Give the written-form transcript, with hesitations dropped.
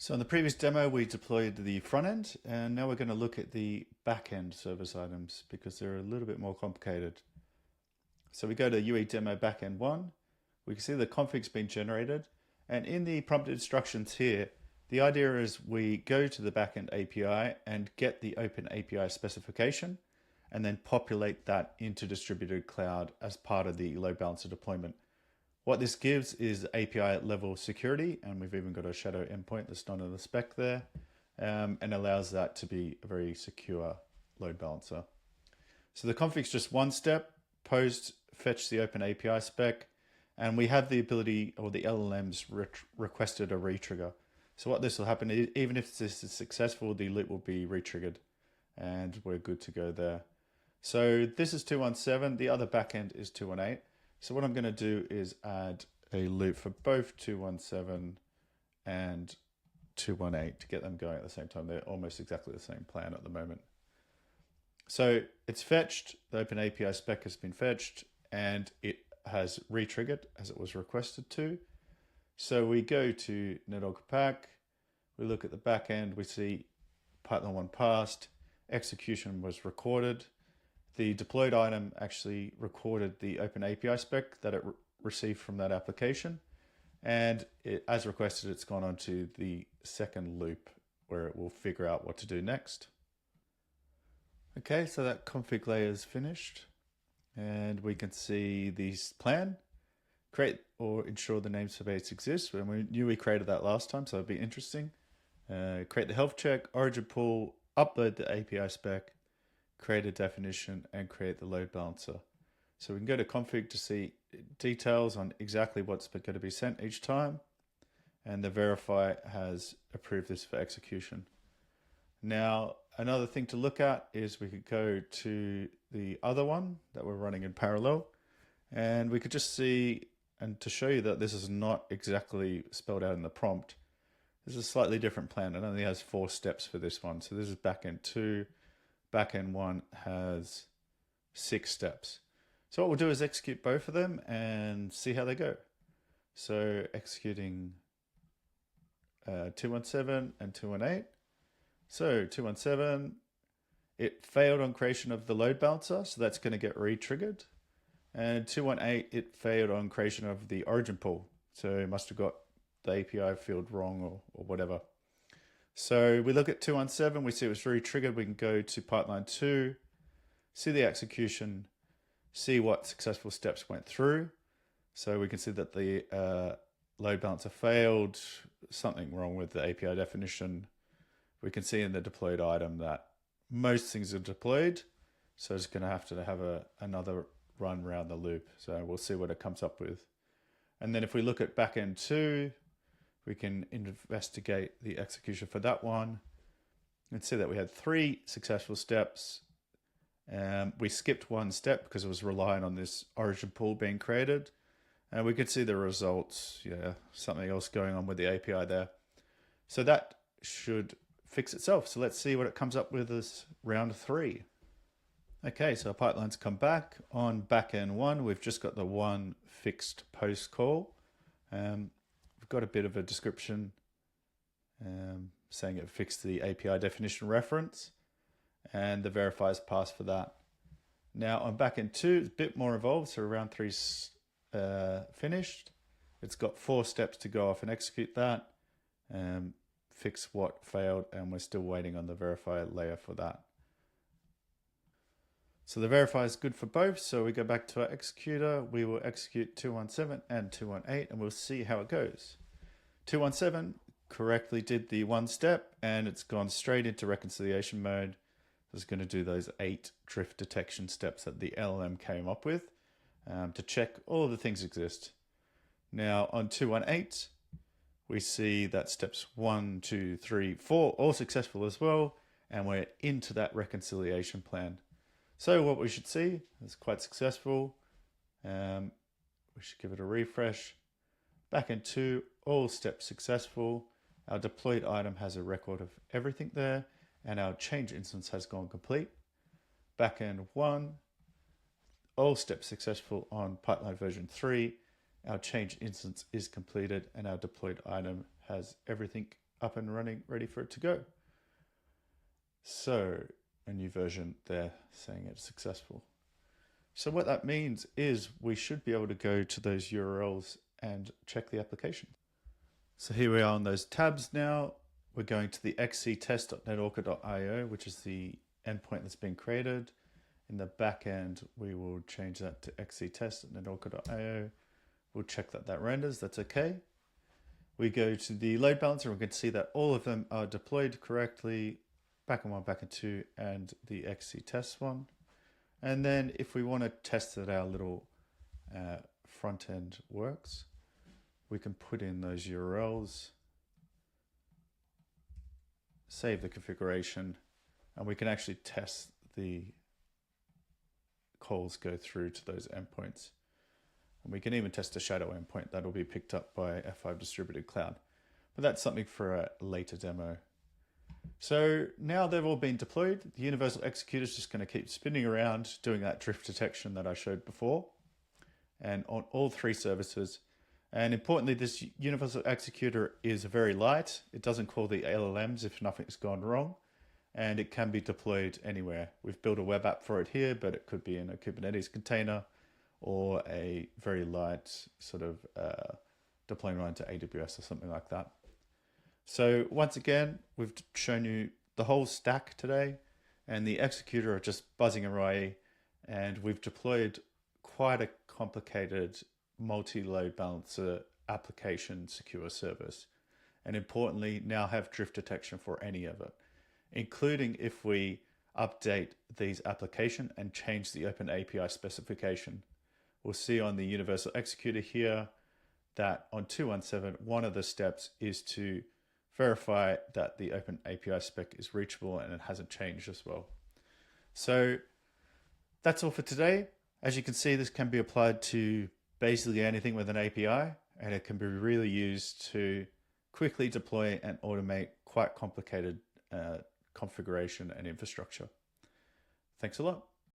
So in the previous demo, we deployed the front end, and now we're going to look at the back end service items because they're a little bit more complicated. So we go to UE demo backend 1. We can see the config's been generated, and in the prompted instructions here, the idea is we go to the backend API and get the open API specification, and then populate that into distributed cloud as part of the load balancer deployment. What this gives is API level security, and we've even got a shadow endpoint that's not in the spec there, and allows that to be a very secure load balancer. So the config's just one step, post, fetch the open API spec, and we have the ability, or the LLMs requested a retrigger. So what this will happen, even if this is successful, the loop will be retriggered, and we're good to go there. So this is 217, the other backend is 218. So what I'm going to do is add a loop for both 217 and 218 to get them going at the same time. They're almost exactly the same plan at the moment. So it's fetched, the open API spec has been fetched, and it has re-triggered as it was requested to. So we go to NetOrca pack, we look at the back end, we see Python 1 passed, execution was recorded. The deployed item actually recorded the open API spec that it received from that application. And as requested, it's gone on to the second loop where it will figure out what to do next. Okay, so that config layer is finished. And we can see the plan. Create or ensure the namespace exists. And we knew we created that last time, so it'd be interesting. Create the health check, origin pool, upload the API spec, create a definition, and create the load balancer. So we can go to config to see details on exactly what's going to be sent each time. And the verify has approved this for execution. Now, another thing to look at is we could go to the other one that we're running in parallel. And we could just see, and to show you that this is not exactly spelled out in the prompt, this is a slightly different plan. It only has 4 steps for this one. So this is backend 2. Backend 1 has 6 steps. So what we'll do is execute both of them and see how they go. So executing 217 and 218. So 217, it failed on creation of the load balancer, so that's going to get re-triggered. And 218, it failed on creation of the origin pool, so it must have got the API field wrong or whatever. So we look at 217, we see it was re-triggered. We can go to pipeline 2, see the execution, see what successful steps went through. So we can see that the load balancer failed, something wrong with the API definition. We can see in the deployed item that most things are deployed. So it's going to have another run around the loop. So we'll see what it comes up with. And then if we look at backend 2, we can investigate the execution for that one and see that we had 3 successful steps. We skipped 1 step because it was relying on this origin pool being created. And we could see the results, something else going on with the API there. So that should fix itself. So let's see what it comes up with as round 3. Okay, so our pipelines come back. On backend 1, we've just got the one fixed post call. We've got a bit of a description saying it fixed the API definition reference, and the verify is passed for that. Now on backend 2, it's a bit more involved, so round 3's finished. It's got 4 steps to go off and execute that, fix what failed, and we're still waiting on the verify layer for that. So the verify is good for both. So we go back to our executor. We will execute 217 and 218, and we'll see how it goes. 217 correctly did the 1 step, and it's gone straight into reconciliation mode. It's going to do those 8 drift detection steps that the LLM came up with to check all of the things exist. Now on 218, we see that steps 1, 2, 3, 4 all successful as well, and we're into that reconciliation plan. So what we should see is quite successful. We should give it a refresh. Backend 2, all steps successful. Our deployed item has a record of everything there, and our change instance has gone complete. Backend 1, all steps successful on pipeline version 3. Our change instance is completed, and our deployed item has everything up and running, ready for it to go. So a new version there saying it's successful. So what that means is we should be able to go to those URLs and check the application. So here we are on those tabs now. We're going to the xctest.netorca.io, which is the endpoint that's been created. In the back end, we will change that to xctest.netorca.io. We'll check that that renders, that's okay. We go to the load balancer and we can see that all of them are deployed correctly, backend 1, backend 2, and the xctest one. And then if we want to test that our little front end works, we can put in those URLs, save the configuration, and we can actually test the calls go through to those endpoints. And we can even test a shadow endpoint that will be picked up by F5 Distributed Cloud. But that's something for a later demo. So now they've all been deployed. The Universal Executor is just going to keep spinning around doing that drift detection that I showed before, and on all 3 services. And importantly, this Universal Executor is very light. It doesn't call the LLMs if nothing's gone wrong, and it can be deployed anywhere. We've built a web app for it here, but it could be in a Kubernetes container or a very light sort of deployment to AWS or something like that. So once again, we've shown you the whole stack today, and the Executor are just buzzing away, and we've deployed quite a complicated multi-load balancer application secure service, and importantly now have drift detection for any of it, including if we update these application and change the Open API specification. We'll see on the Universal Executor here that on 217, one of the steps is to verify that the Open API spec is reachable and it hasn't changed as well. So that's all for today. As you can see, this can be applied to basically anything with an API, and it can be really used to quickly deploy and automate quite complicated configuration and infrastructure. Thanks a lot.